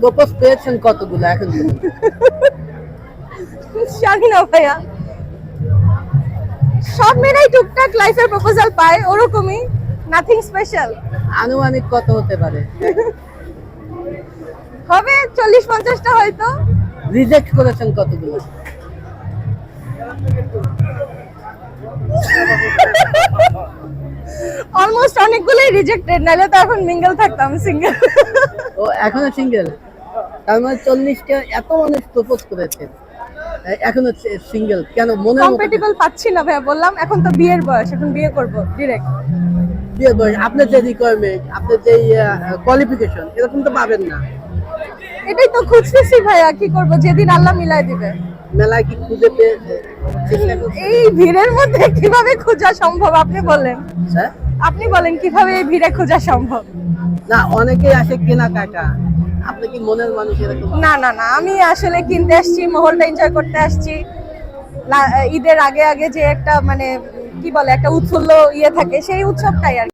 Propose পেয়েছেন কতগুলো এখন পর্যন্ত? জানি না ভাইয়া, সব মেয়েরাই টুকটাক লাইফের প্রপোজাল পায়, ওরকমই, নাথিং স্পেশাল। আনুমানিক কত হতে পারে? হবে 40-50টা হয়তো। রিজেক্ট করেছেন কতগুলো? অলমোস্ট অনেকগুলোই রিজেক্টেড, নাহলে তো এখন মিঙ্গেল থাকতাম, সিঙ্গেল। ও এখনো সিঙ্গেল, তার মানে 40টা এত মানুষ প্রপোজ করেছে, এখনো সিঙ্গেল কেন? মনে কম্পেটিবল পাচ্ছি না ভাইয়া, বললাম এখন তো বিয়ের বয়স, এখন বিয়ে করব ডিরেক্ট। বিয়ের বয়স, আপনার যে রিকোয়ারমেন্ট, আপনার যে কোয়ালিফিকেশন, এরকম তো পাবেন না। এটাই তো খুঁজতেছি ভাইয়া, কি করব, যেদিন আল্লাহ মিলাই দিবে। মেলায় কি খুঁজে পেয়েছে? চেষ্টা করছে? এই ভিড়ের মধ্যে কিভাবে খোঁজা সম্ভব আপনি বলেন? হ্যাঁ? আপনি বলেন কিভাবে এই ভিড়ে খোঁজা সম্ভব? না, অনেকেই আসে কেনাকাটা, আপনি কি মনের মানুষ এরকম? না না না, আমি আসলে কিনতে আসছি, মহলটা এনজয় করতে আসছি। ঈদের আগে আগে যে একটা মানে কি বলে একটা উৎফুল্ল ইয়ে থাকে, সেই উৎসবটাই আর কি।